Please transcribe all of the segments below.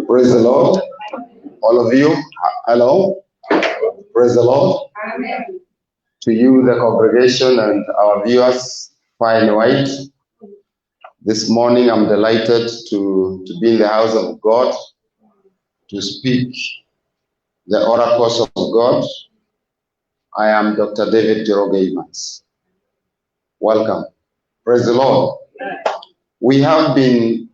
Praise the Lord. All of you, hello. Praise the Lord. Amen. To you, the congregation, and our viewers, far and wide. This morning, I'm delighted to be in the house of God, to speak the oracles of God. I am Dr. David Njoroge Evans. Welcome. Praise the Lord. We have been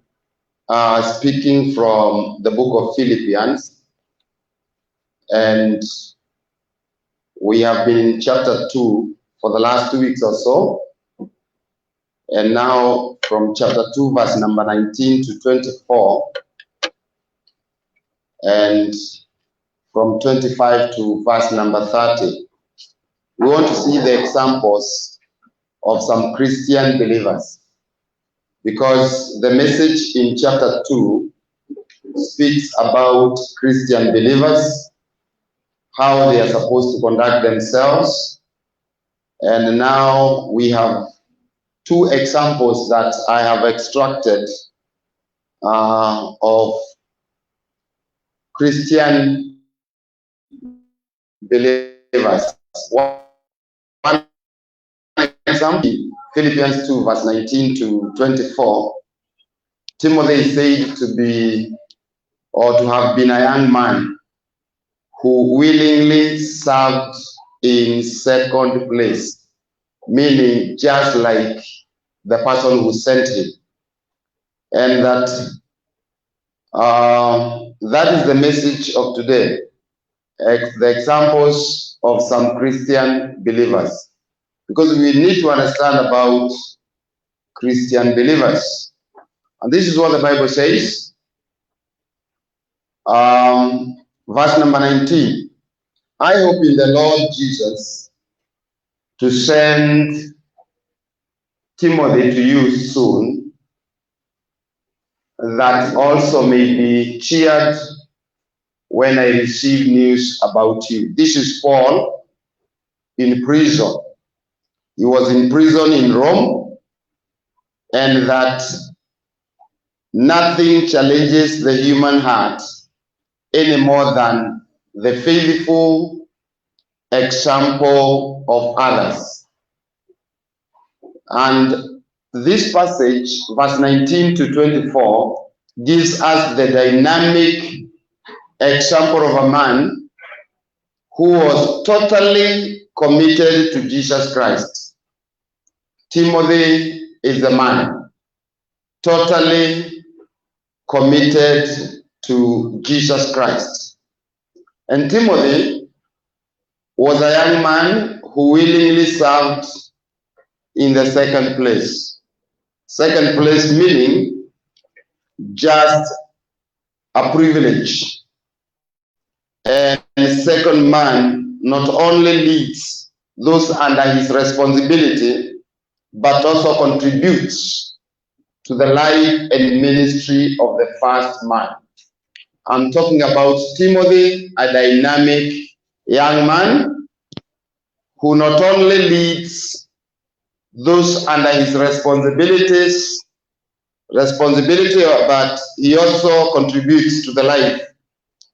speaking from the book of Philippians, and we have been in chapter 2 for the last 2 weeks or so. And now from chapter 2, verse number 19 to 24, and from 25 to verse number 30, we want to see the examples of some Christian believers. Because the message in chapter 2 speaks about Christian believers, how they are supposed to conduct themselves. And now we have 2 examples that I have extracted of Christian believers. One example, Philippians 2, verse 19 to 24. Timothy is said to be, or to have been, a young man who willingly served in second place, meaning just like the person who sent him. And that is the message of today, the examples of some Christian believers. Because we need to understand about Christian believers. And this is what the Bible says. Verse number 19. I hope in the Lord Jesus to send Timothy to you soon, that also may be cheered when I receive news about you. This is Paul in prison. He was in prison in Rome, and that nothing challenges the human heart any more than the faithful example of others. And this passage, verse 19 to 24, gives us the dynamic example of a man who was totally committed to Jesus Christ. Timothy is a man totally committed to Jesus Christ. And Timothy was a young man who willingly served in the second place. Second place meaning just a privilege. And the second man not only leads those under his responsibility, but also contributes to the life and ministry of the first man. I'm talking about Timothy, a dynamic young man who not only leads those under his responsibility, but he also contributes to the life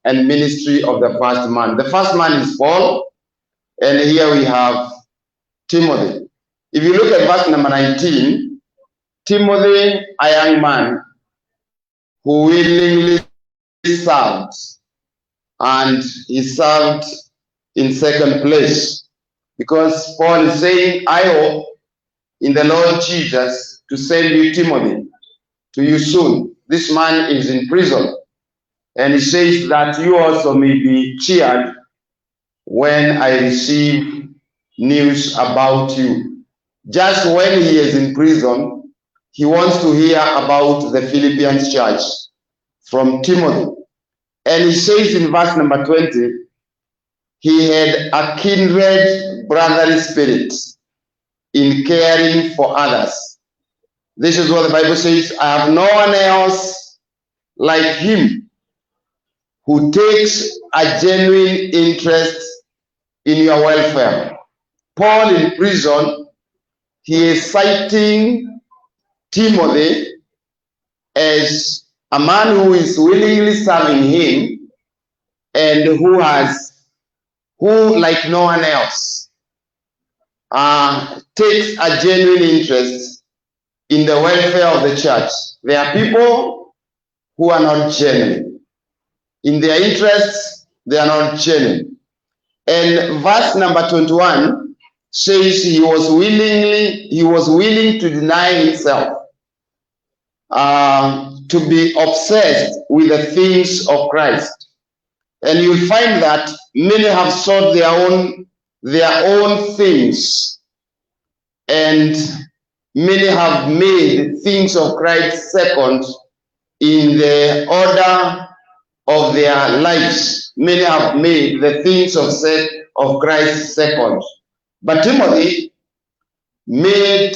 and ministry of the first man. The first man is Paul, and here we have Timothy. If you look at verse number 19, Timothy, a young man who willingly served, and he served in second place, because Paul is saying, I hope in the Lord Jesus to send you Timothy to you soon. This man is in prison, and he says that you also may be cheered when I receive news about you. Just when he is in prison, he wants to hear about the Philippians church from Timothy. And he says in verse number 20, he had a kindred brotherly spirit in caring for others. This is what the Bible says, I have no one else like him who takes a genuine interest in your welfare. Paul in prison, he is citing Timothy as a man who is willingly serving him and who, like no one else, takes a genuine interest in the welfare of the church. There are people who are not genuine. In their interests, they are not genuine. And verse number 21 says he was willing to deny himself, to be obsessed with the things of Christ. And you'll find that many have sought their own things, and many have made things of Christ second in the order of their lives. Many have made the things of Christ second. But Timothy made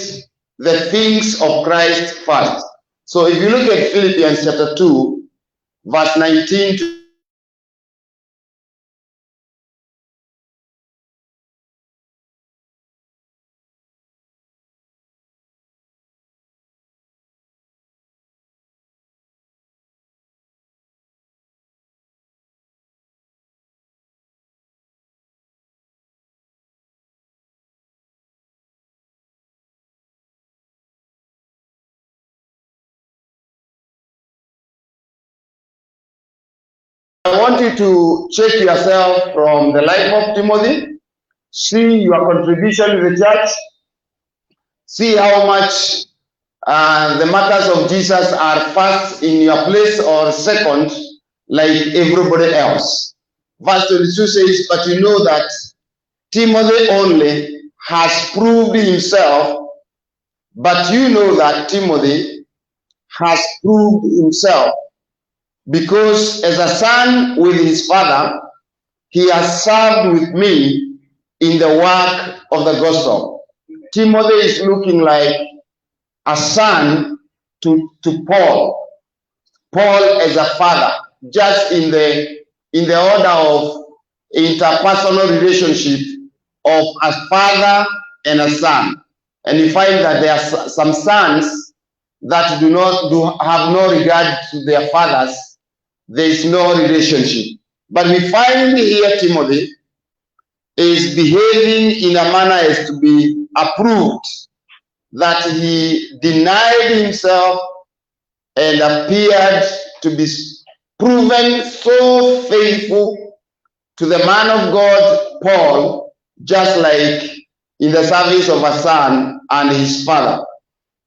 the things of Christ first. So if you look at Philippians chapter 2, verse 19 to I want you to check yourself from the life of Timothy, see your contribution to the church, see how much the matters of Jesus are first in your place or second, like everybody else. Verse 22 says, but you know that Timothy only has proved himself, but you know that Timothy has proved himself, because as a son with his father, he has served with me in the work of the gospel. Timothy is looking like a son to Paul. Paul as a father, just in the order of interpersonal relationship of a father and a son. And you find that there are some sons that have no regard to their fathers. There is no relationship. But we find here Timothy is behaving in a manner as to be approved, that he denied himself and appeared to be proven so faithful to the man of God, Paul, just like in the service of a son and his father.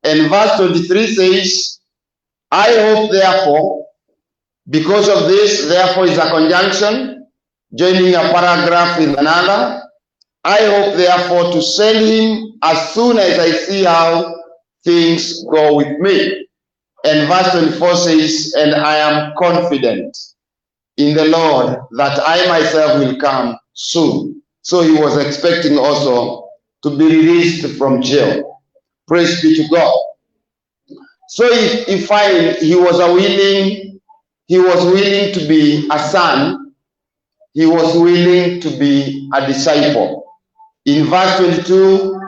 And verse 23 says, I hope therefore, because of this, therefore is a conjunction, joining a paragraph with another. I hope therefore to send him as soon as I see how things go with me. And verse 24 says, and I am confident in the Lord that I myself will come soon. So he was expecting also to be released from jail. Praise be to God. So if you find he was willing to be a son, he was willing to be a disciple. In verse 22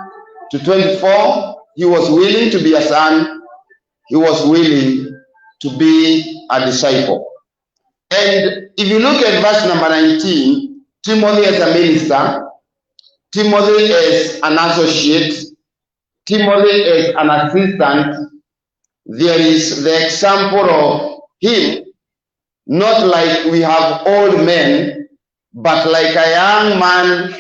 to 24, he was willing to be a son, he was willing to be a disciple. And if you look at verse number 19, Timothy as a minister, Timothy as an associate, Timothy as an assistant, there is the example of him, not like we have old men, but like a young man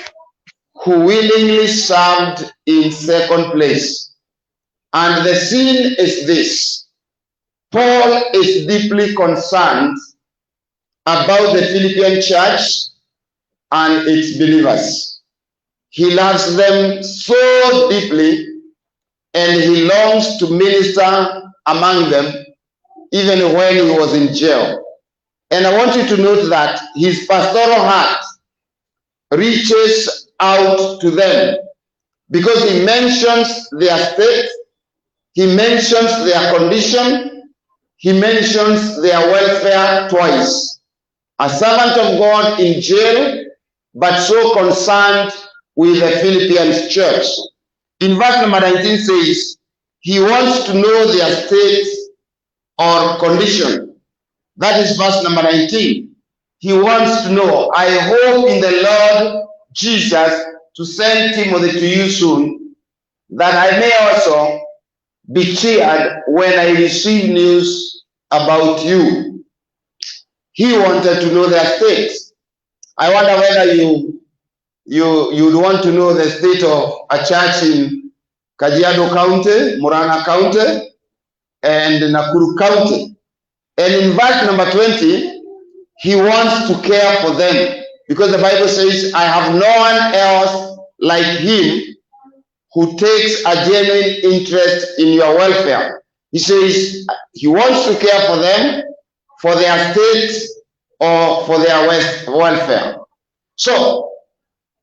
who willingly served in second place. And the scene is this: Paul is deeply concerned about the Philippian church and its believers. He loves them so deeply, and he longs to minister among them, even when he was in jail. And I want you to note that his pastoral heart reaches out to them, because he mentions their state, he mentions their condition, he mentions their welfare twice. A servant of God in jail, but so concerned with the Philippians church. In verse number 19 says, He wants to know their state or condition. That is verse number 19. He wants to know, I hope in the Lord Jesus to send Timothy to you soon, that I may also be cheered when I receive news about you. He wanted to know their state. I wonder whether you'd want to know the state of a church in Kajiado County, Murang'a County, and Nakuru County. And in verse number 20, he wants to care for them, because the Bible says, I have no one else like him who takes a genuine interest in your welfare. He says he wants to care for them, for their state or for their welfare. So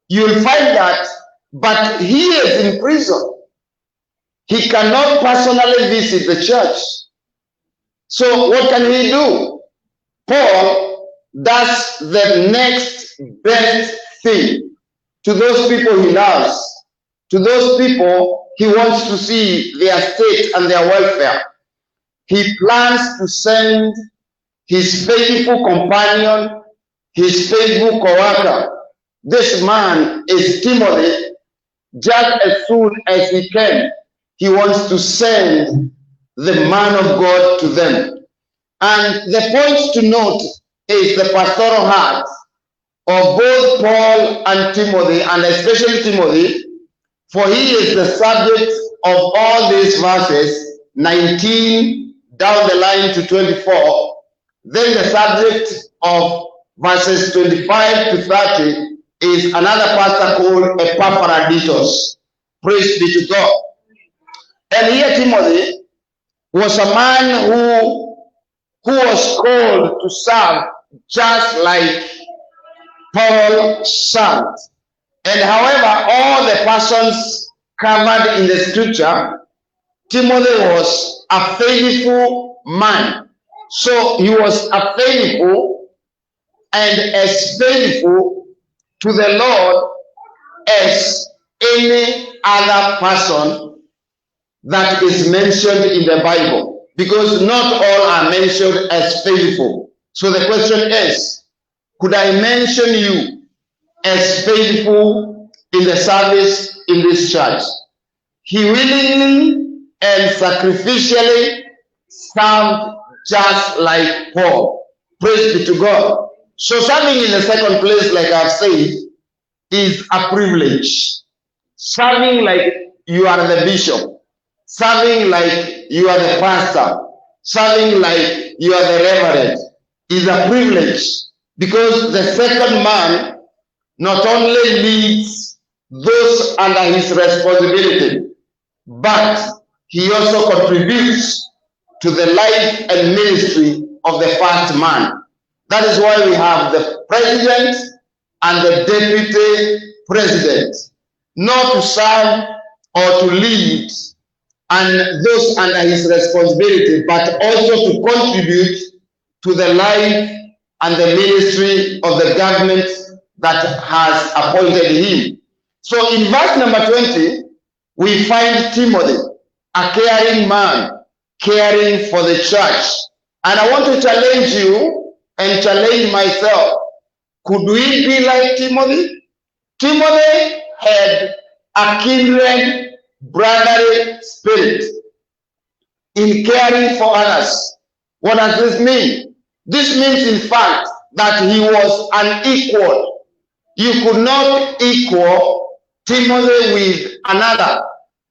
you'll find that, but he is in prison. He cannot personally visit the church. So what can he do? Paul does the next best thing to those people he loves. To those people he wants to see their state and their welfare. He plans to send his faithful companion, his faithful co-worker. This man is Timothy. Just as soon as he can, he wants to send the man of God to them. And the point to note is the pastoral heart of both Paul and Timothy, and especially Timothy, for he is the subject of all these verses, 19 down the line to 24. Then the subject of verses 25 to 30 is another pastor called Epaphroditus. Praise be to God. And here Timothy was a man who was called to serve just like Paul served. And however, all the persons covered in the scripture, Timothy was a faithful man. So he was a faithful and as faithful to the Lord as any other person that is mentioned in the Bible, because not all are mentioned as faithful. So the question is, could I mention you as faithful in the service in this church? He willingly and sacrificially served just like Paul. Praise be to God. So serving in the second place, like I've said, is a privilege. Serving like you are the bishop, serving like you are the pastor, serving like you are the reverend is a privilege, because the second man not only leads those under his responsibility, but he also contributes to the life and ministry of the first man. That is why we have the president and the deputy president, not to serve or to lead and those under his responsibility, but also to contribute to the life and the ministry of the government that has appointed him. So in verse number 20, we find Timothy, a caring man, caring for the church. And I want to challenge you and challenge myself. Could we be like Timothy? Timothy had a kindred brotherly spirit in caring for others. What does this mean? This means, in fact, that he was unequal. You could not equal Timothy with another.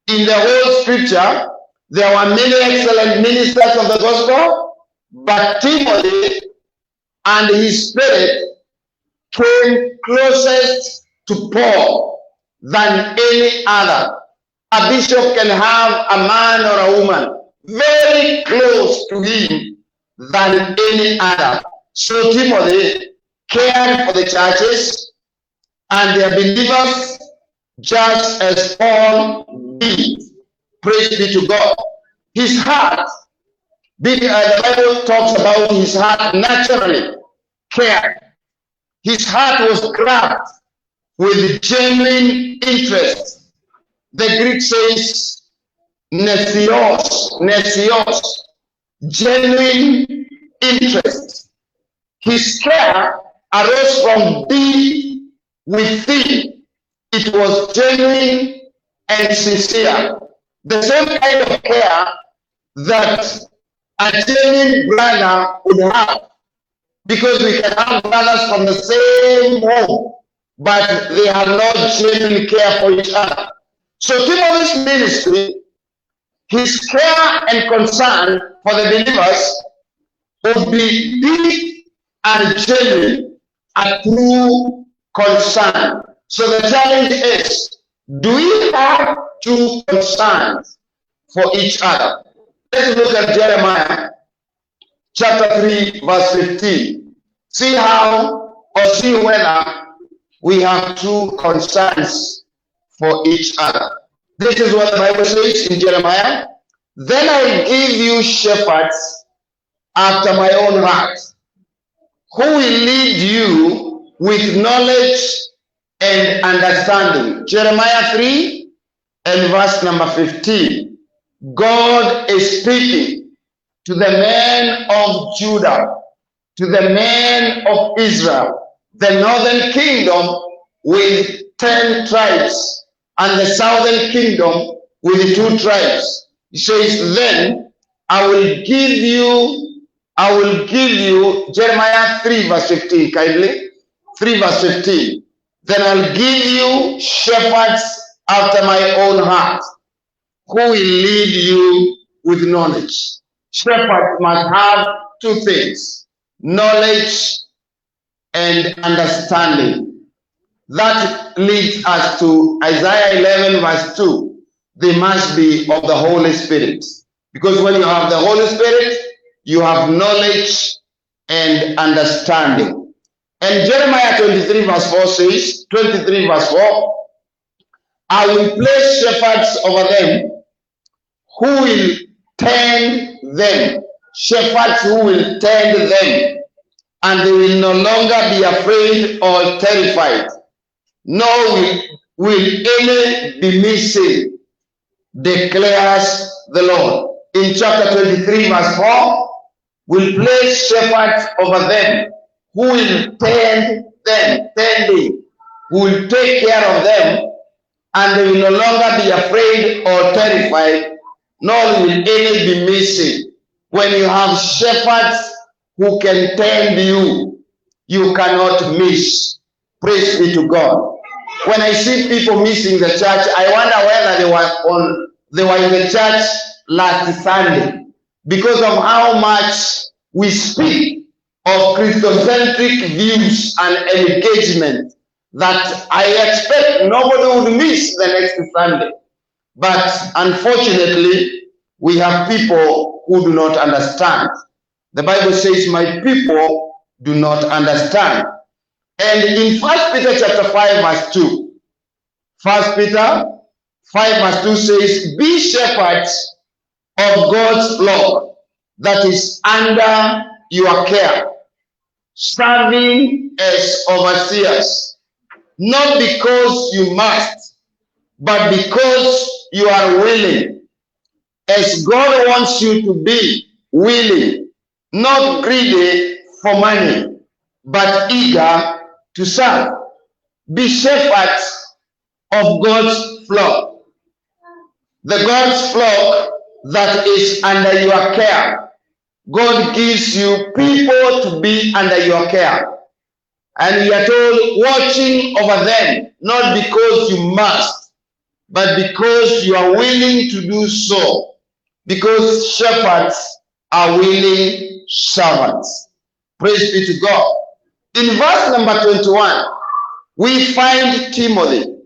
In the whole scripture, there were many excellent ministers of the gospel, but Timothy and his spirit came closest to Paul than any other. A bishop can have a man or a woman very close to him than any other. So Timothy cared for the churches and their believers just as Paul did. Praise be to God. His heart, the Bible talks about his heart naturally cared. His heart was grabbed with genuine interest. The Greek says nesios, genuine interest. His care arose from deep within. It was genuine and sincere. The same kind of care that a genuine brother would have, because we can have brothers from the same home, but they have no genuine care for each other. So Timothy's ministry, his care and concern for the believers would be deep and genuine, a true concern. So the challenge is, do we have true concerns for each other? Let's look at Jeremiah chapter 3 verse 15. See how, or see whether we have true concerns for each other. This is what the Bible says in Jeremiah. Then I will give you shepherds after my own heart, who will lead you with knowledge and understanding. Jeremiah 3 and verse number 15. God is speaking to the men of Judah, to the men of Israel, the northern kingdom with 10 tribes, and the southern kingdom with 2 tribes. He says, then I will give you, Jeremiah 3 verse 15, kindly, 3 verse 15. Then I'll give you shepherds after my own heart, who will lead you with knowledge. Shepherds must have 2 things, knowledge and understanding. That leads us to Isaiah 11 verse 2. They must be of the Holy Spirit. Because when you have the Holy Spirit, you have knowledge and understanding. And Jeremiah 23 verse 4 says, 23 verse 4, I will place shepherds over them who will tend them. Shepherds who will tend them. And they will no longer be afraid or terrified, nor will any be missing, declares the Lord. In chapter 23 verse 4, will place shepherds over them, who will tend them, tending, who will take care of them, and they will no longer be afraid or terrified, nor will any be missing. When you have shepherds who can tend you, you cannot miss. Praise be to God. When I see people missing the church, I wonder whether they were in the church last Sunday, because of how much we speak of Christocentric views and engagement, that I expect nobody would miss the next Sunday. But unfortunately, we have people who do not understand. The Bible says, my people do not understand. And in 1 Peter chapter 5 verse 2, 1 Peter 5 verse 2 says, be shepherds of God's flock that is under your care, serving as overseers, not because you must, but because you are willing, as God wants you to be willing, not greedy for money, but eager to serve. Be shepherds of God's flock. The God's flock that is under your care. God gives you people to be under your care. And we are told, watching over them, not because you must, but because you are willing to do so. Because shepherds are willing servants. Praise be to God. In verse number 21, we find Timothy.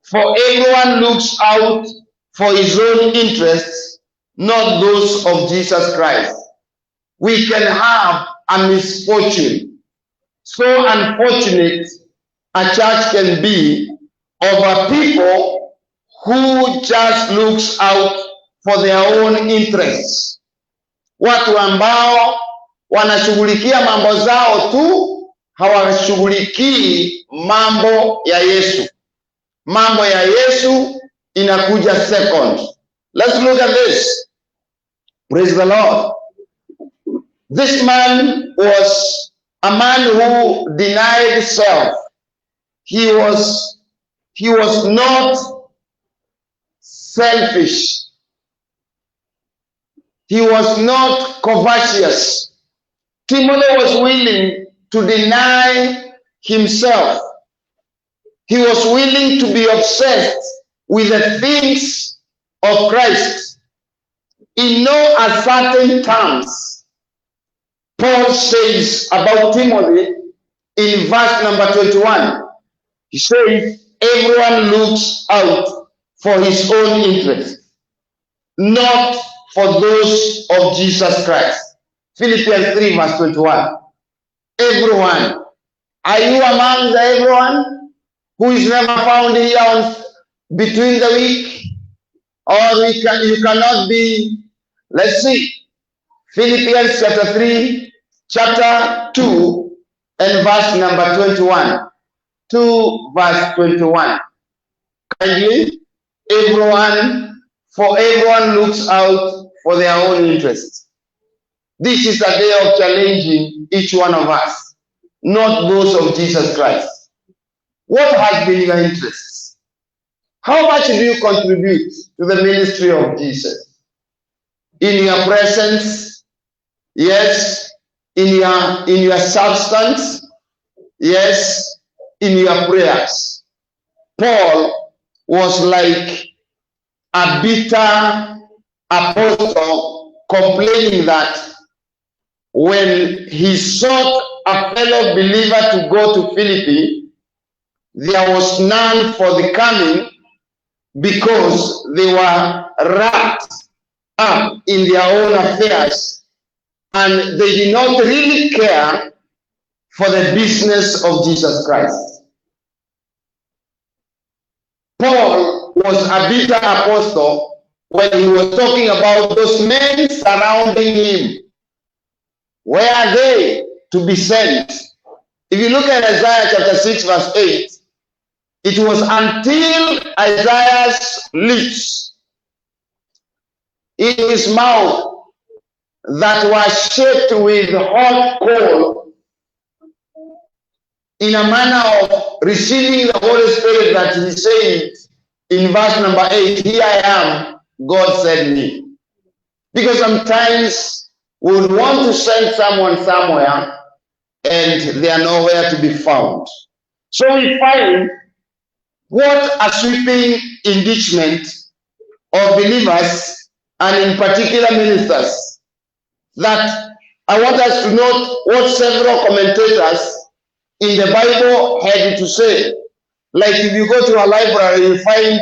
For everyone looks out for his own interests, not those of Jesus Christ. We can have a misfortune. So unfortunate a church can be over people who just looks out for their own interests. Watu ambao wanashughulikia mambo zao tu, hawashughulikii mambo ya Yesu. Mambo ya Yesu inakuja second. Let's look at this. Praise the Lord. This man was a man who denied self. He was not selfish. He was not covetous. Timothy was willing to deny himself. He was willing to be obsessed with the things of Christ. In no uncertain terms, Paul says about Timothy in verse number 21. He says, everyone looks out for his own interest, not for those of Jesus Christ. Philippians 3 verse 21. Everyone. Are you among the everyone who is never found here on between the week? Or you cannot be, let's see, Philippians chapter 2 and verse number 21. 2 verse 21. Kindly, everyone looks out for their own interests. This is a day of challenging each one of us, not those of Jesus Christ. What has been your interests? How much do you contribute to the ministry of Jesus? In your presence, yes. In your substance, yes. In your prayers. Paul was like a bitter apostle complaining that when he sought a fellow believer to go to Philippi, there was none for the coming because they were wrapped up in their own affairs and they did not really care for the business of Jesus Christ. Paul was a bitter apostle when he was talking about those men surrounding him. Where are they to be sent? If you look at Isaiah chapter 6 verse 8, it was until Isaiah's lips in his mouth that was shaped with hot coal in a manner of receiving the Holy Spirit that he said in verse number 8, here I am, God sent me. Because sometimes we would want to send someone somewhere and they are nowhere to be found. So we find what a sweeping indictment of believers and in particular ministers, that I want us to note what several commentators in the Bible had to say. Like if you go to a library, you find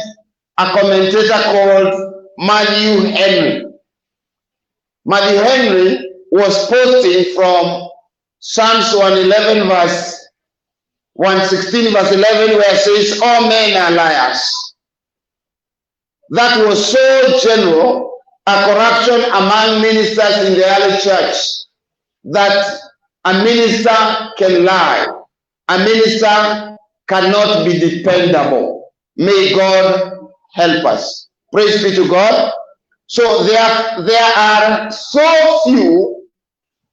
a commentator called Matthew Henry. Matthew Henry was posting from Psalms 111 verse 116 verse 11 where it says, all men are liars. That was so general, a corruption among ministers in the early church, that a minister can lie. A minister cannot be dependable. May God help us. Praise be to God. So there are so few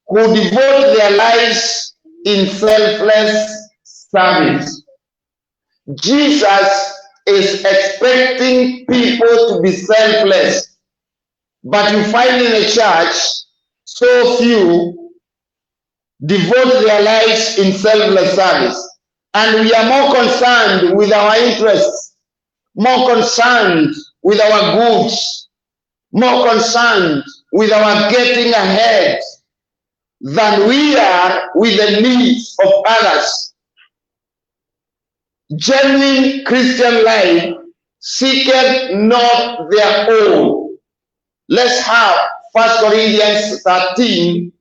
who devote their lives in selfless service. Jesus is expecting people to be selfless, but you find in the church so few devote their lives in selfless service. And we are more concerned with our interests, more concerned with our goods, more concerned with our getting ahead than we are with the needs of others. Genuine Christian life seeketh not their own. Let's have 1 Corinthians 13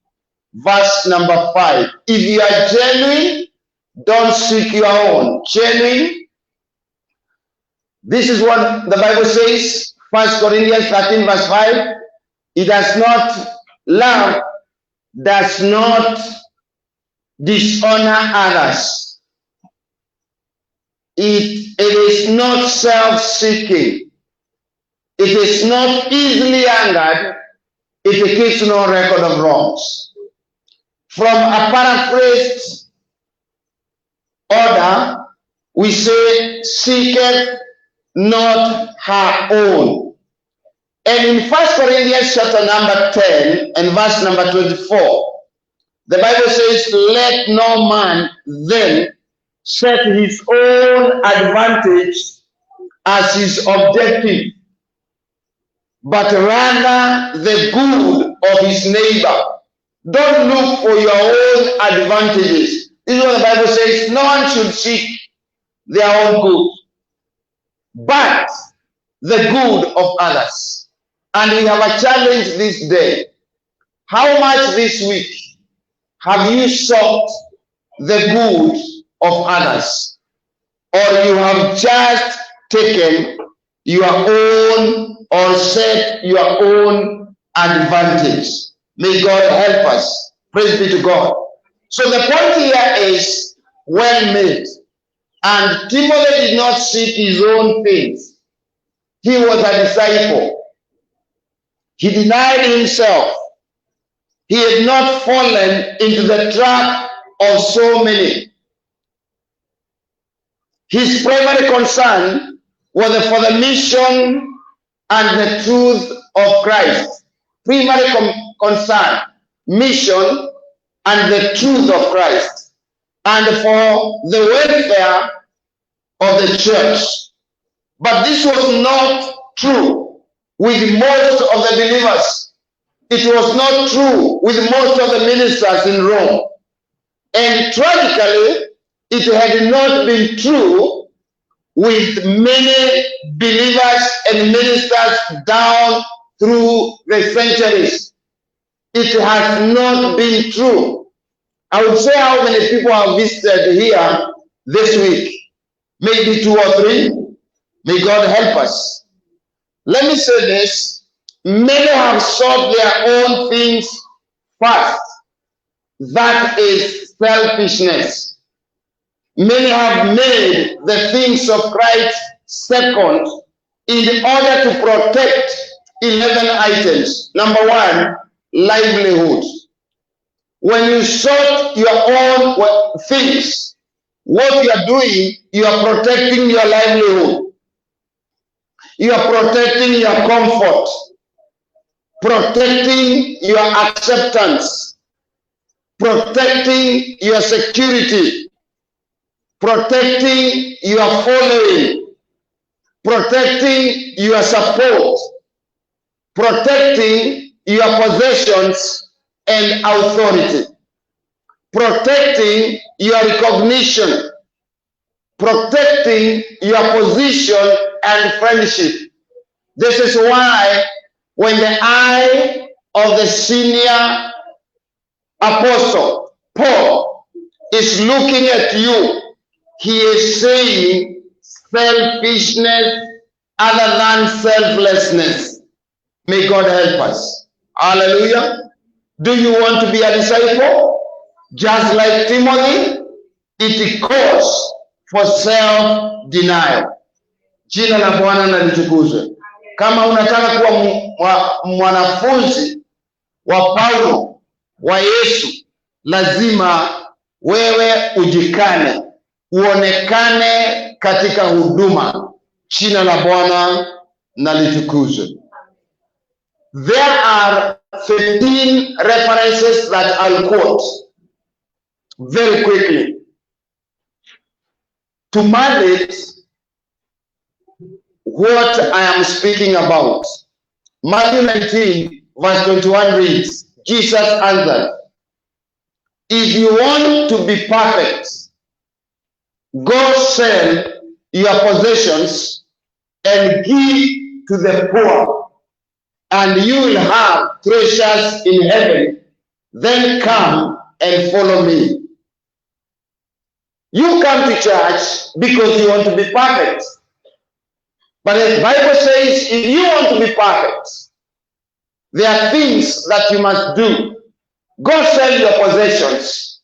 verse number 5. If you are genuine, don't seek your own. Genuine. This is what the Bible says, 1 Corinthians 13 verse 5. It does not love, does not dishonor others. It is not self-seeking. It is not easily angered. It keeps no record of wrongs. From a paraphrased order, we say, seeketh not her own. And in 1 Corinthians chapter number 10 and verse number 24, the Bible says, let no man then set his own advantage as his objective, but rather the good of his neighbor. Don't look for your own advantages. This is what the Bible says. No one should seek their own good, but the good of others. And we have a challenge this day. How much this week have you sought the good of others? Or you have just taken your own or set your own advantage? May God help us. Praise be to God. So the point here is well made. And Timothy did not seek his own things. He was a disciple. He denied himself. He had not fallen into the trap of so many. His primary concern was for the mission and the truth of Christ. Primary concern, mission and the truth of Christ, and for the welfare of the church. But this was not true with most of the believers. It was not true with most of the ministers in Rome. And tragically, it had not been true with many believers and ministers down through the centuries. It has not been true. I would say how many people have visited here this week. Maybe 2 or 3. May God help us. Let me say this. Many have sought their own things first. That is selfishness. Many have made the things of Christ second in order to protect 11 items. Number 1, livelihood. When you sought your own things, what you are doing, you are protecting your livelihood. You are protecting your comfort, protecting your acceptance, protecting your security, protecting your following, protecting your support, protecting your possessions and authority, protecting your recognition, protecting your position and friendship. This is why when the eye of the senior apostle, Paul, is looking at you, he is saying selfishness other than selflessness. May God help us. Hallelujah. Do you want to be a disciple? Just like Timothy, it calls for self-denial. Jina la Bwana na litukuzwe. Kama unataka kuwa mwanafunzi wa Paulo, wa Yesu, lazima wewe ujikane, uonekane katika huduma. Jina la Bwana na litukuzwe. There are 15 references that I'll quote very quickly to mandate what I am speaking about. Matthew 19 verse 21 reads, Jesus answered, if you want to be perfect, go sell your possessions and give to the poor, and you will have treasures in heaven. Then come and follow me. You come to church because you want to be perfect. But the Bible says if you want to be perfect, there are things that you must do. Go sell your possessions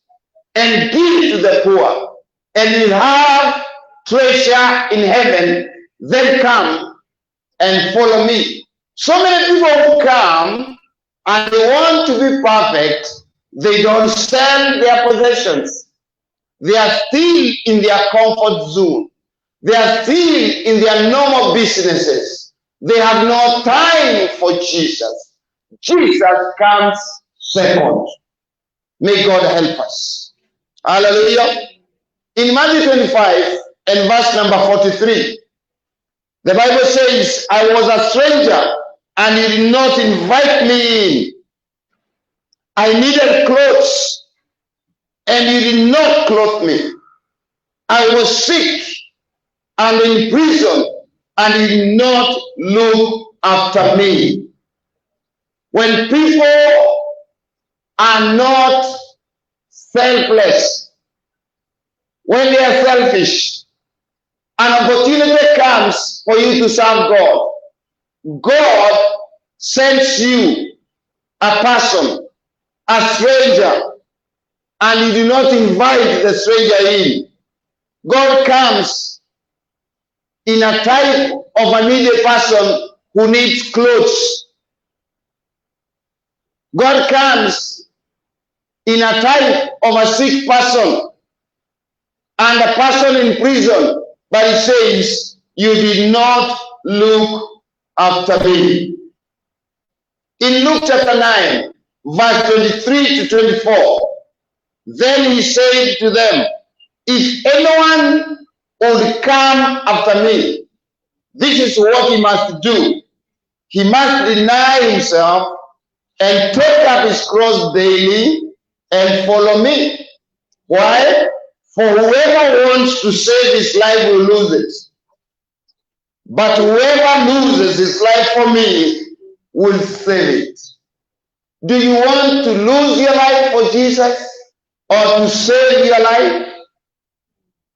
and give to the poor, and you'll have treasure in heaven. Then come and follow me. So many people who come and they want to be perfect, they don't sell their possessions. They are still in their comfort zone. They are still in their normal businesses. They have no time for Jesus. Jesus comes second. May God help us. Hallelujah. In Matthew 25 and verse number 43, the Bible says, I was a stranger and you did not invite me in. I needed clothes and you did not clothe me. I was sick and in prison and you did not look after me. When people are not selfless, when they are selfish, an opportunity comes for you to serve God. God sends you a person, a stranger, and you do not invite the stranger in. God comes in a type of a needy person who needs clothes. God comes in a type of a sick person and a person in prison, but it says, you did not look after me. In Luke chapter 9, verse 23 to 24, then he said to them, if anyone would come after me, this is what he must do. He must deny himself and take up his cross daily and follow me. Why? For whoever wants to save his life will lose it. But whoever loses his life for me will save it. Do you want to lose your life for Jesus or to save your life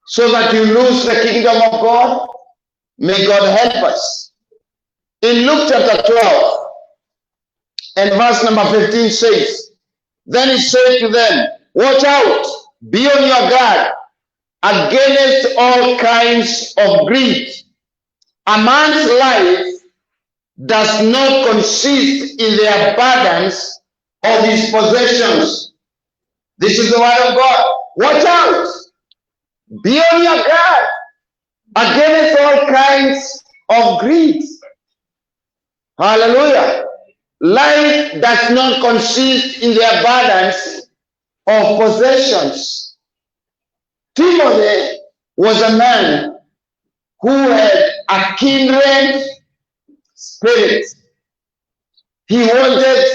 so that you lose the kingdom of God? May God help us. In Luke chapter 12 and verse number 15 says, then he said to them, watch out, be on your guard against all kinds of greed. A man's life does not consist in the abundance of his possessions. This is the word of God. Watch out. Be on your guard against all kinds of greed. Hallelujah. Life does not consist in the abundance of possessions. Timothy was a man who had a kindred spirit. He wanted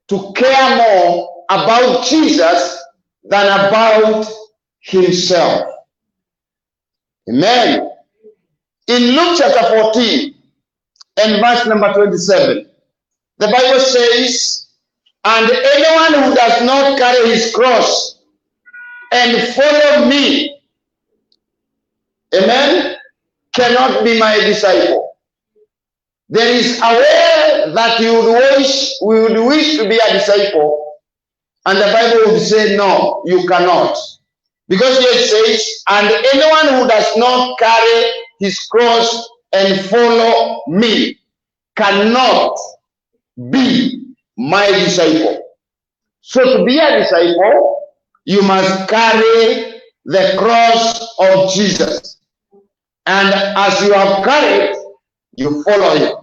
to care more about Jesus than about himself. Amen. In Luke chapter 14 and verse number 27, the Bible says, and anyone who does not carry his cross and follow me, amen, cannot be my disciple. There is a way that we would wish to be a disciple, and the Bible would say, no, you cannot. Because here it says, and anyone who does not carry his cross and follow me cannot be my disciple. So to be a disciple, you must carry the cross of Jesus. And as you have carried, you follow him.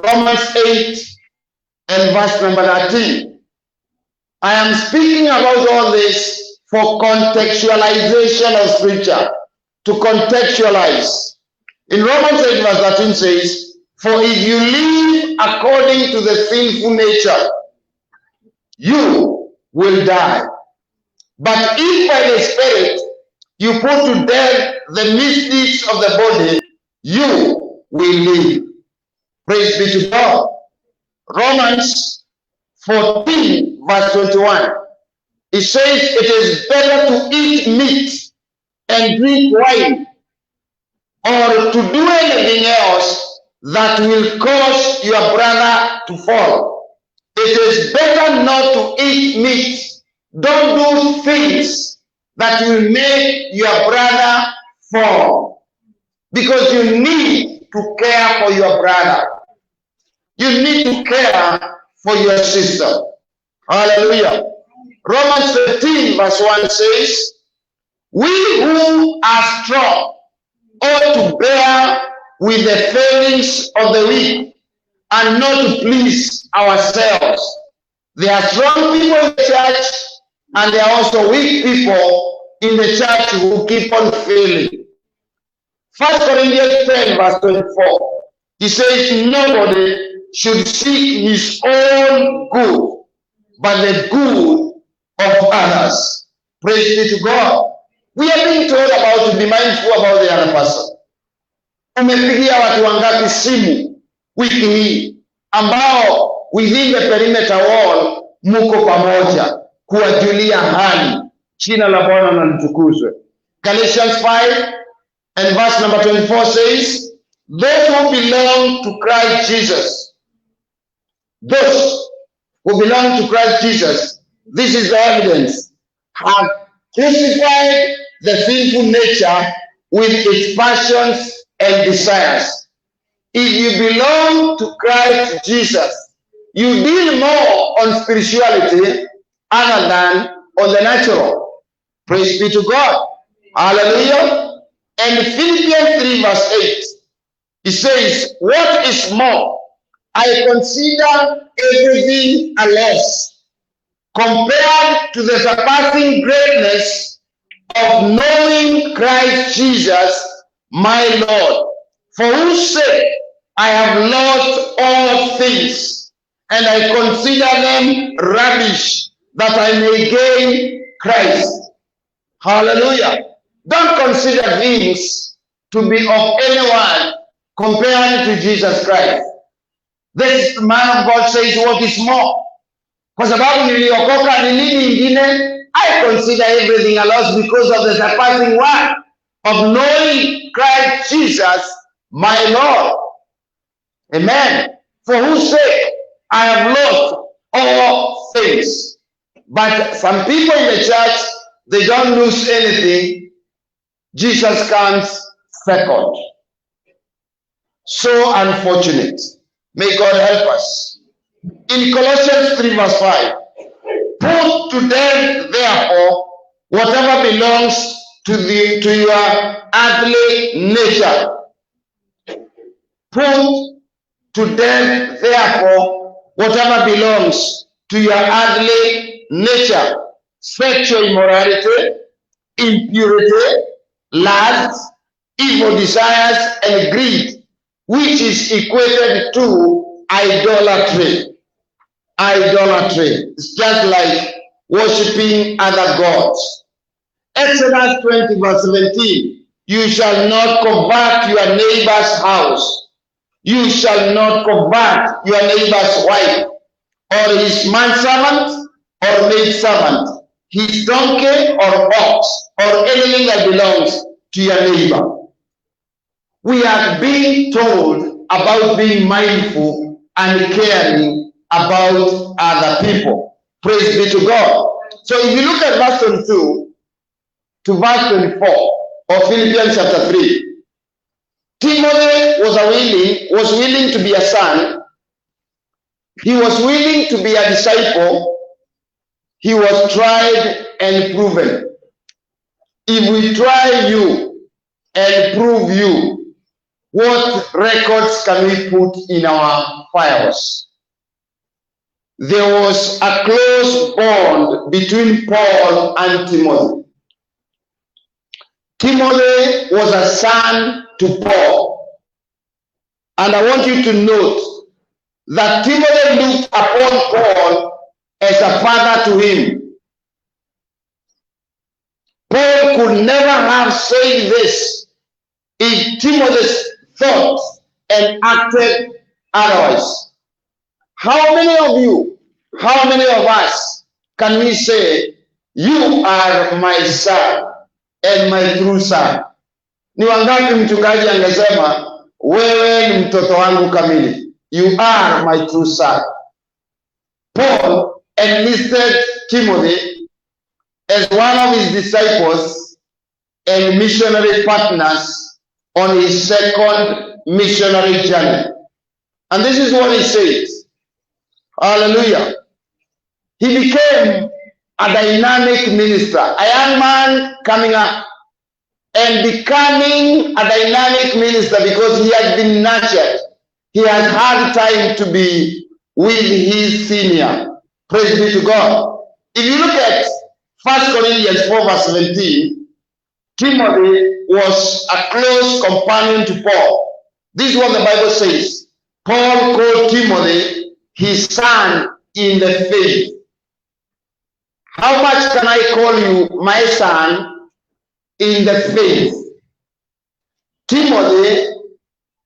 Romans 8 and verse number 13. I am speaking about all this for contextualization of scripture. To contextualize. In Romans 8 verse 13 says, for if you live according to the sinful nature, you will die. But if by the Spirit you put to death the misdeeds of the body, you will live. Praise be to God. Romans 14 verse 21. It says it is better to eat meat and drink wine or to do anything else that will cause your brother to fall. It is better not to eat meat. Don't do things that will make your brother fall, because you need to care for your brother. You need to care for your sister. Hallelujah. Romans 13 verse 1 says, we who are strong ought to bear with the failings of the weak and not to please ourselves. There are strong people in the church and there are also weak people in the church who keep on failing. 1 Corinthians 10 verse 24, he says nobody should seek his own good, but the good of others. Praise be to God. We are being told about to be mindful about the other person. Umepigia watu wangapi simu wiki hii ambao within the perimeter wall muko pamoja kuwajulia hali? Jina la Bwana na litukuzwe. Galatians 5 and verse number 24 says, those who belong to Christ Jesus, those who belong to Christ Jesus, this is the evidence, have crucified the sinful nature with its passions and desires. If you belong to Christ Jesus, you deal more on spirituality other than on the natural. Praise be to God. Hallelujah. And Philippians 3 verse 8, it says, what is more, I consider everything a loss compared to the surpassing greatness of knowing Christ Jesus, my Lord, for whose sake I have lost all things, and I consider them rubbish, that I may gain Christ. Hallelujah. Don't consider things to be of anyone compared to Jesus Christ. This man of God says, what is more? Kwa sababu niliokoka ni nini ingine? I consider everything a loss because of the surpassing one of knowing Christ Jesus, my Lord. Amen. For whose sake I have lost all things. But some people in the church, they don't lose anything. Jesus comes second. So unfortunate. May God help us. In Colossians 3 verse 5, put to death therefore whatever belongs to your earthly nature. Put to death therefore whatever belongs to your earthly nature. Sexual immorality, impurity, lust, evil desires, and greed, which is equated to idolatry. Idolatry. It's just like worshiping other gods. Exodus 20 verse 17. You shall not covet your neighbor's house. You shall not covet your neighbor's wife, or his manservant, or maidservant, his donkey or ox, or anything that belongs to your neighbor. We are being told about being mindful and caring about other people. Praise be to God. So if you look at verse 22 to verse 24 of Philippians chapter 3, Timothy was willing to be a son. He was willing to be a disciple. He was tried and proven. If we try you and prove you, what records can we put in our files? There was a close bond between Paul and Timothy. Timothy was a son to Paul. And I want you to note that Timothy looked upon Paul as a father to him. Paul could never have said this if Timothy thought and acted otherwise. How many of you, how many of us can we say, you are my son and my true son? Ni wangapi mchungaji angesema, wewe ni mtoto wangu kamili. You are my true son. Paul enlisted Timothy as one of his disciples and missionary partners on his second missionary journey. And this is what he says. Hallelujah. He became a dynamic minister, a young man coming up and becoming a dynamic minister because he has been nurtured. He has had time to be with his senior. Praise be to God. If you look at 1 Corinthians 4 verse 17, Timothy was a close companion to Paul. This is what the Bible says. Paul called Timothy his son in the faith. How much can I call you my son in the faith? Timothy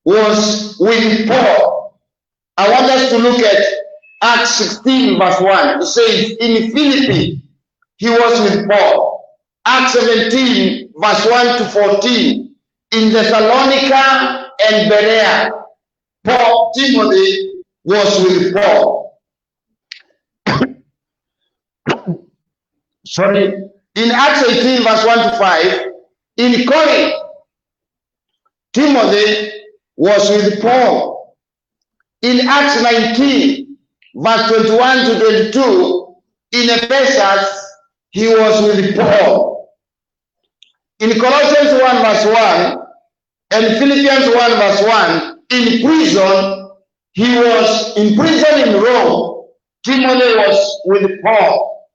was with Paul. I want us to look at Acts 16 verse 1. It says, in Philippi, he was with Paul. Acts 17 verse 1 to 14. In Thessalonica and Berea, Timothy was with Paul. Sorry. In Acts 18 verse 1 to 5, in Corinth, Timothy was with Paul. In Acts 19 verse 21 to 22, in Ephesus, he was with Paul. In Colossians 1 verse 1 and Philippians 1 verse 1, in prison, he was in prison in Rome. Timothy was with Paul.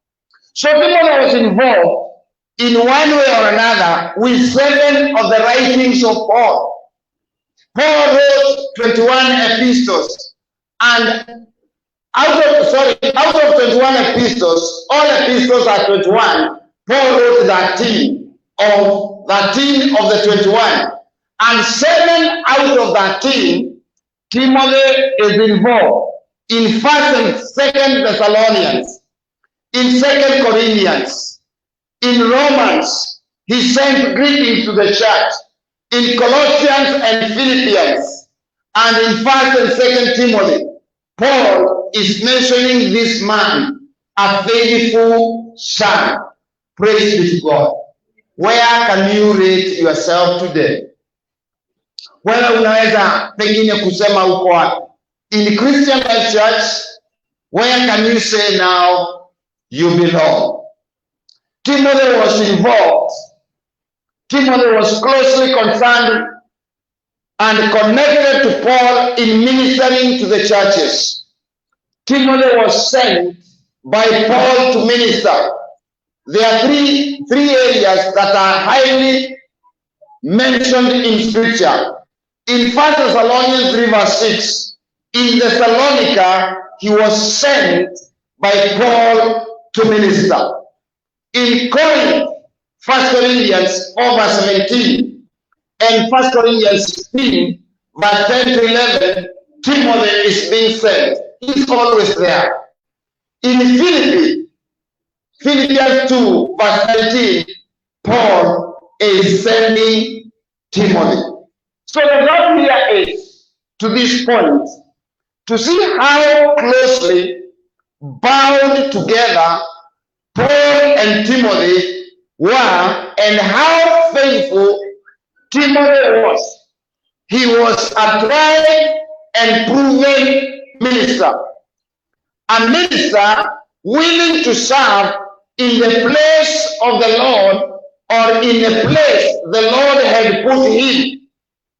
So Timothy was involved in one way or another with 7 of the writings of Paul. Paul wrote 21 epistles, and out of 21 epistles, all epistles are 21. Paul wrote 13 of the 21. And 7 out of 13, Timothy is involved in 1st and 2nd Thessalonians, in 2nd Corinthians, in Romans. He sent greetings to the church, in Colossians and Philippians, and in 1st and 2nd Timothy. Paul is mentioning this man, a faithful son. Praise be to God. Where can you rate yourself today? Wewe unaweza pengine kusema uko wapi? In Christian Life Church, where can you say now you belong? Timothy was involved. Timothy was closely concerned and connected to Paul in ministering to the churches. Timothy was sent by Paul to minister. There are three areas that are highly mentioned in Scripture. In 1 Thessalonians 3 verse 6, in Thessalonica, he was sent by Paul to minister. In Corinth, 1 Corinthians 4 verse 17, and 1 Corinthians 16 verse 10 to 11, Timothy is being sent. He's always there. In Philippians 2 verse 19, Paul is sending Timothy. So the God here is, to this point, to see how closely bound together Paul and Timothy were and how faithful Timothy was. He was a tried and proven minister. A minister willing to serve in the place of the Lord, or in the place the Lord had put him.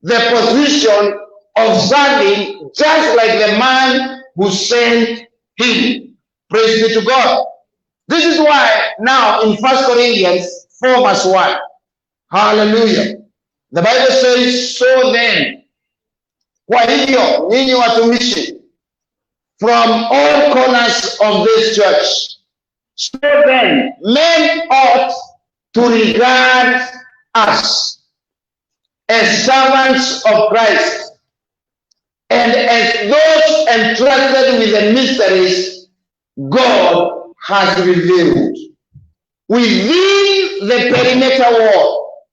The position of serving just like the man who sent him. Praise be to God. This is why now in 1 Corinthians 4 verse 1, hallelujah, the Bible says, so then, kwa hivyo nyinyi watumishi from all corners of this church, so then men ought to regard us as servants of Christ, and as those entrusted with the mysteries God has revealed. Within the perimeter wall,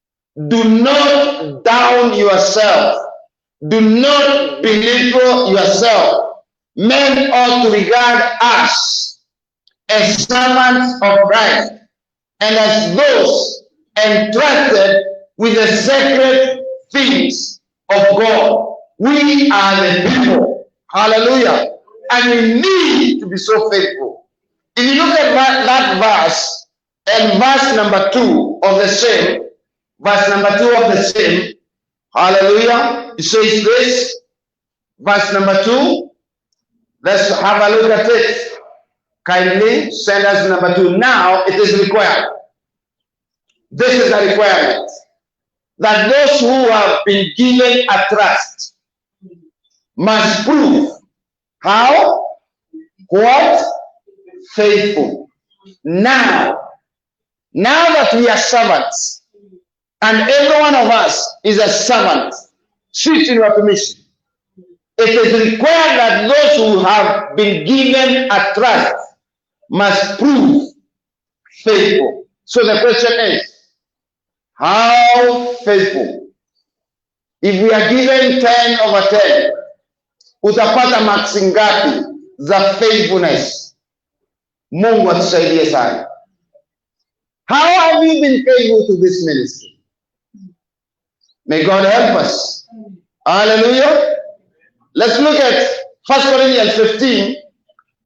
do not down yourself. Do not belittle yourself. Men ought to regard us as servants of Christ, and as those entrusted with the sacred things of God. We are the people. Hallelujah. And we need to be so faithful. If you look at that verse and verse number 2 of the same, verse number 2 of the same, hallelujah, it says this, verse number 2, let's have a look at it. Kindly send us number 2. Now it is required. This is a requirement that those who have been given a trust must prove how? What? Faithful. Now that we are servants, and every one of us is a servant, sit in your commission. It is required that those who have been given a trust must prove faithful. So the question is, how faithful? If we are given 10 over 10, utapata marks ngapi za faithfulness? Mungu atusaidie sana. How have you been faithful to this ministry? May God help us. Hallelujah. Let's look at 1 Corinthians 15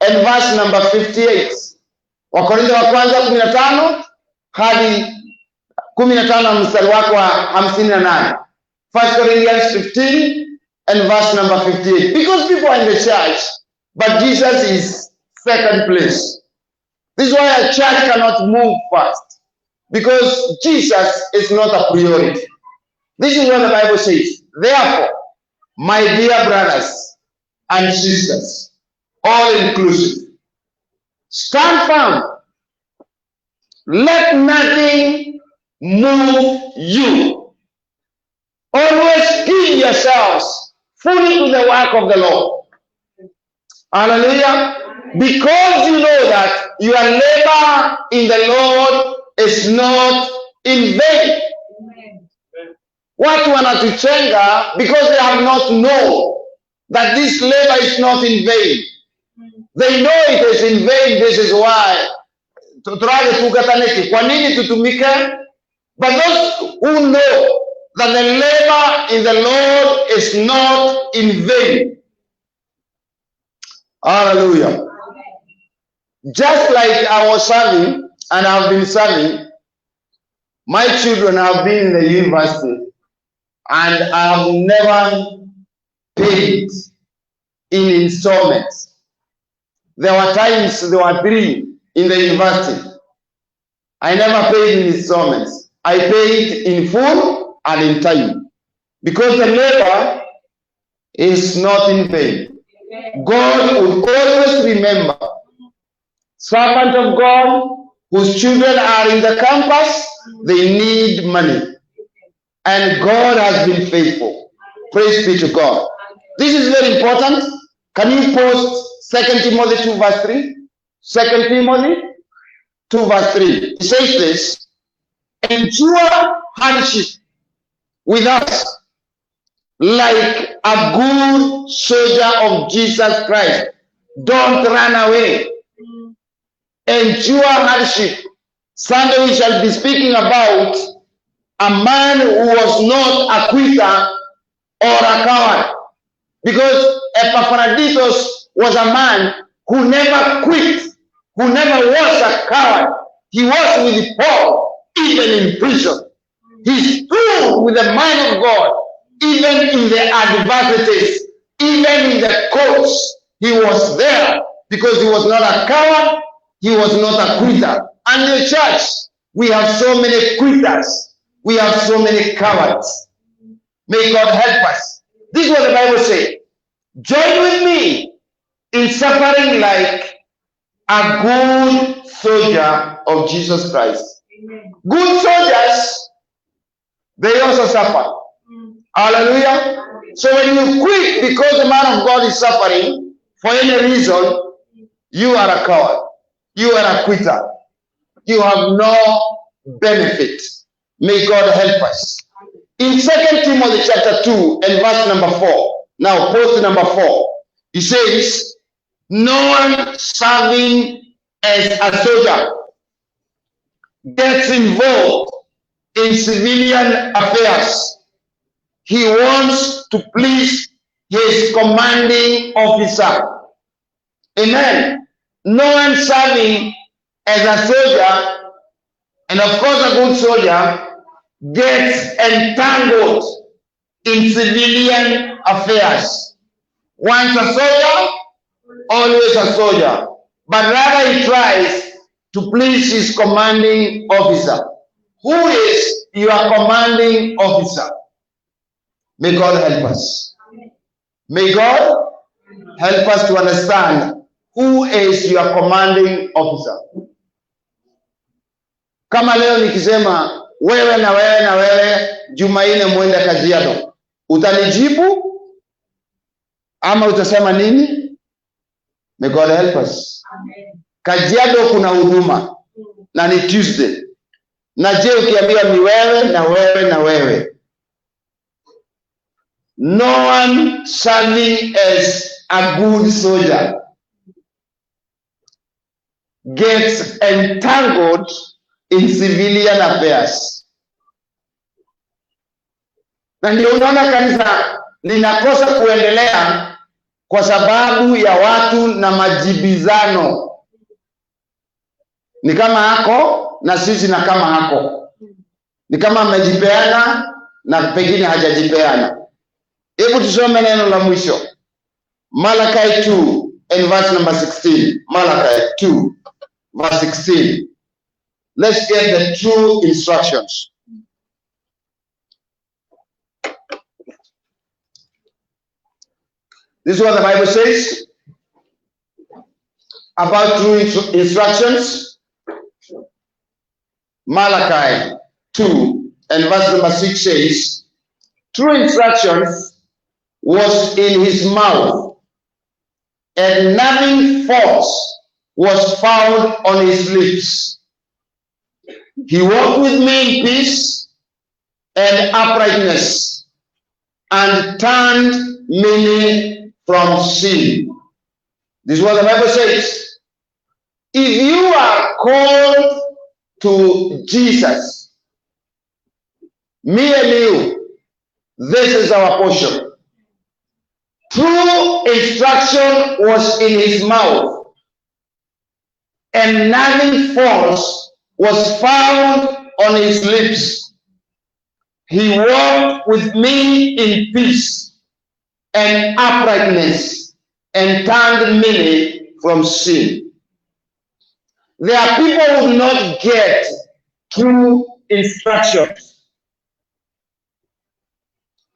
and verse number 58. Wakorintho wa kwanza 15 hadi 15 mstari wake wa 58. 1 Corinthians 15 and verse number 58. Because people are in the church, but Jesus is second place. This is why a church cannot move fast. Because Jesus is not a priority. This is what the Bible says. Therefore, my dear brothers and sisters, all inclusive, stand firm. Let nothing move you. Always give yourselves fully to the work of the Lord. Hallelujah. Because you know that your labor in the Lord is not in vain. Watu wanatuchenga because they have not known that this labor is not in vain. They know it is in vain. This is why. Kwa nini tutumike? But those who know that the labor in the Lord is not in vain. Hallelujah. Just like I was serving and I've been serving, my children have been in the university and I have never paid in installments. There were times there were 3 in the university. I never paid in installments. I paid in full and in time. Because the labor is not in vain. God will always remember. Servant of God whose children are in the campus, they need money. And God has been faithful. Praise be to God. This is very important. Can you post 2 Timothy 2 verse 3? 2 Timothy 2 verse 3. It says this, endure hardship with us like a good soldier of Jesus Christ. Don't run away. Endure hardship. Sunday we shall be speaking about a man who was not a quitter or a coward. Because Epaphroditus was a man who never quit, who never was a coward. He was with Paul, even in prison. He stood with the man of God, even in the adversities, even in the courts. He was there because he was not a coward, he was not a quitter. And in the church, we have so many quitters. We have so many cowards. May God help us. This is what the Bible says. Join with me in suffering like a good soldier of Jesus Christ. Amen. Good soldiers, they also suffer. Hallelujah. So when you quit because the man of God is suffering for any reason, you are a coward. You are a quitter. You have no benefit. May God help us. In 2 Timothy chapter 2 and verse number 4. Now, post number 4. He says, no one serving as a soldier gets involved in civilian affairs. He wants to please his commanding officer. Amen. No one serving as a soldier, and of course a good soldier, gets entangled in civilian affairs. Once a soldier, always a soldier. But rather he tries to please his commanding officer. Who is your commanding officer? May God help us. May God help us to understand who is your commanding officer. Kama leo nikisema wewe na wewe na wewe Jumanne mwende Kajiado, utanijibu ama utasema nini? May God help us. Amen. Kajiado kuna huduma na ni Tuesday. Na je, ukiambiwa ni wewe na wewe na wewe, no one serving as a good soldier gets entangled in civilian affairs. Na ndio unaona kanisa linakosa kuendelea kwa sababu ya watu na majibizano. Ni kama hako na sisi na kama hako. Ni kama amejipeana na pengine hajajipeana. Hebu tusome neno la mwisho. Malachi 2 and verse number 16. Malachi 2 verse 16. Let's get the true instructions. This is what the Bible says about true instructions. Malachi 2 and verse number 6 says, true instructions was in his mouth, and nothing false was found on his lips. He walked with me in peace and uprightness, and turned many from sin. This is what the Bible says. If you are called to Jesus, me and you, this is our portion. True instruction was in his mouth, and nothing false was found on his lips. He walked with me in peace and uprightness, and turned many from sin. There are people who do not get true instructions.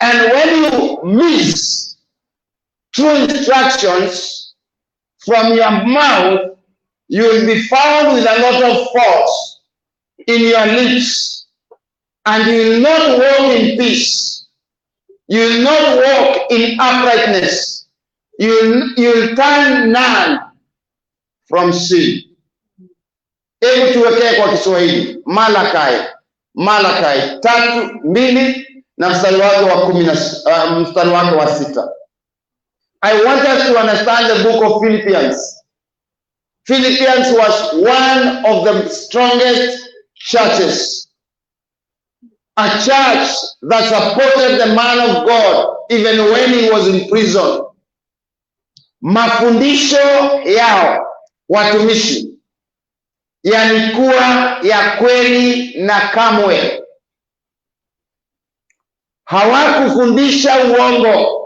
And when you miss true instructions from your mouth, you will be found with a lot of faults in your lips, and you will not walk in peace. You will not walk in uprightness. You will turn none from sin. Hebu tuwekee kwa Kiswahili. Malachi 3:2 na mstari wake wa 6. I want us to understand the book of Philippians. Philippians was one of the strongest churches. A church that supported the man of God even when he was in prison. Mafundisho yao watumishi yalikuwa ya kweli na kamwe hawakufundisha uongo.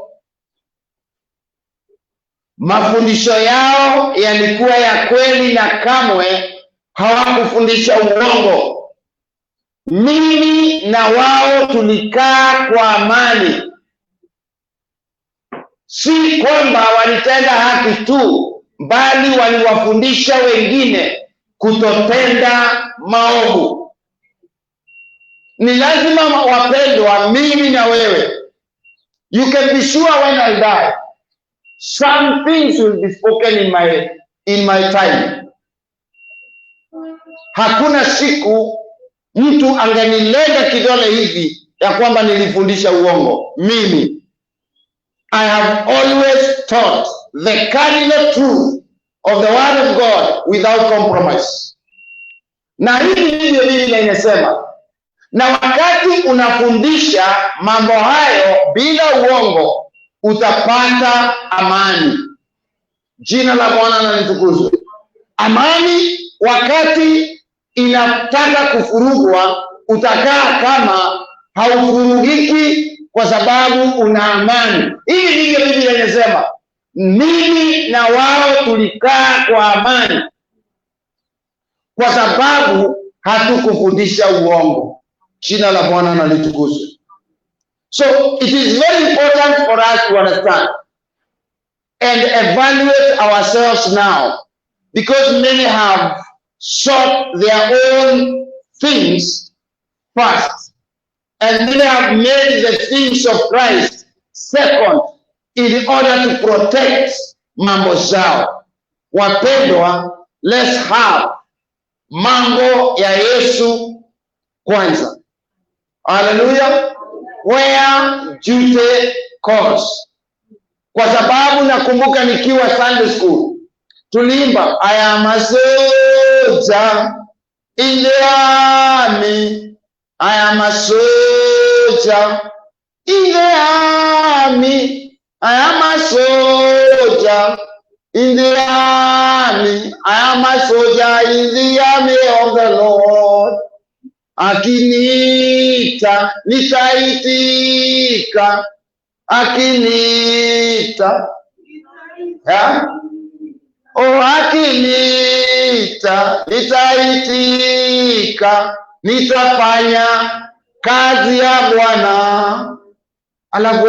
Mafundisho yao yalikuwa ya kweli na kamwe hawakufundisha uongo. Mimi na wao tulikaa kwa amani. Si kwamba walitenda haki tu, bali waliwafundisha wengine kutotenda maovu. Ni lazima wapendwa, mimi na wewe, you can be sure when I die, some things will be spoken in my time. Hakuna siku mtu angenilenga kidole hivi ya kwamba nilifundisha uongo. Mimi, I have always taught the cardinal truth of the word of God without compromise. Na hivi ndivyo Biblia inasema. Na wakati unafundisha mambo hayo bila uongo, utapata amani. Jina la Bwana na litukuzwe. Amani wakati inataka kufurugwa, utakaa kama haufurugiki kwa sababu una amani. Hii ndivyo Biblia inasema, mimi na wao tulikaa kwa amani kwa sababu hatukufundisha uongo. Jina la Bwana na litukuzwe. So it is very important for us to understand and evaluate ourselves now, because many have sought their own things first, and many have made the things of Christ second in order to protect mambo zao. Wapendwa, let's have mambo ya Yesu kwanza. Hallelujah. Where duty calls. Kwa sababu nakumbuka nikiwa Sunday school tulimba, I am a soldier in the army, I am a soldier in the army, I am a soldier in the army, I am a soldier in the army of the Lord. Akiniita nitaitika, akiniita akiniita nitaitika, nitafanya kazi ya Bwana. Alafu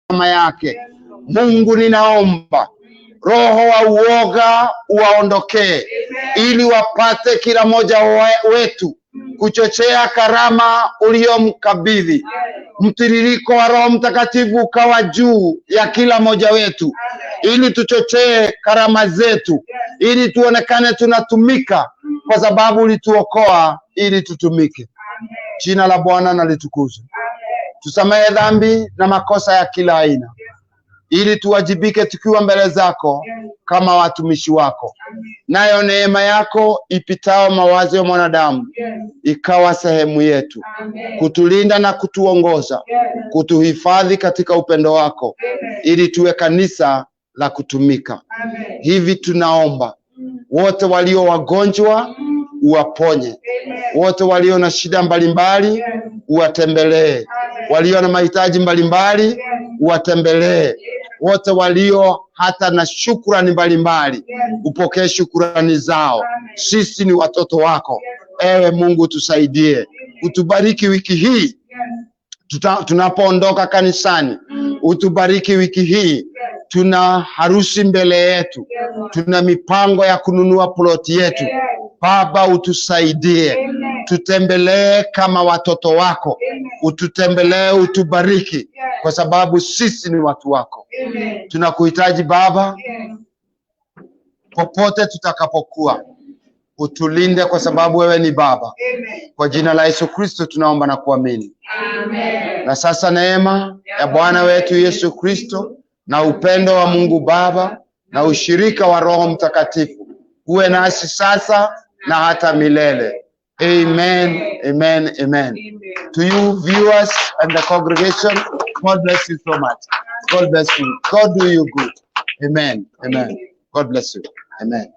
karama yake. Mungu, ninaomba roho wa uoga uwaondokee, ili wapate kila mmoja wetu kuchochea karama uliomkabidhi. Mtiririko wa Roho Mtakatifu ukawa juu ya kila mmoja wetu, ili tuchochee karama zetu, ili tuonekane tunatumika kwa sababu ulituokoa ili tutumike. Jina la Bwana na litukuzwe. Tusamehe dhambi na makosa ya kila aina, ili tuwajibike tukiwa mbele zako kama watumishi wako. Nayo neema yako ipitao mawazo ya mwanadamu ikawa sehemu yetu, kutulinda na kutuongoza, kutuhifadhi katika upendo wako, ili tuwe kanisa la kutumika. Hivi tunaomba wote walio wagonjwa uwaponye, wote walio na shida mbalimbali uwatembelee, walio na mahitaji mbalimbali uwatembelee, wote walio hata na shukrani mbalimbali upokee shukrani zao. Sisi ni watoto wako. Ewe Mungu, tusaidie, utubariki wiki hii tunapoondoka kanisani. Utubariki wiki hii, tuna harusi mbele yetu, tuna mipango ya kununua ploti yetu. Baba, utusaidie, tutembelee kama watoto wako, ututembelee, utubariki, kwa sababu sisi ni watu wako. Tunakuhitaji Baba, popote tutakapokuwa, utulinde kwa sababu wewe ni Baba. Kwa jina la Yesu Kristo tunaomba na kuamini. Amen. Na sasa neema ya Bwana wetu Yesu Kristo na upendo wa Mungu Baba na ushirika wa Roho Mtakatifu uwe nasi sasa na hata milele. Amen, amen, amen. To you viewers and the congregation, God bless you so much. God bless you. God do you good. Amen, amen. God bless you. Amen.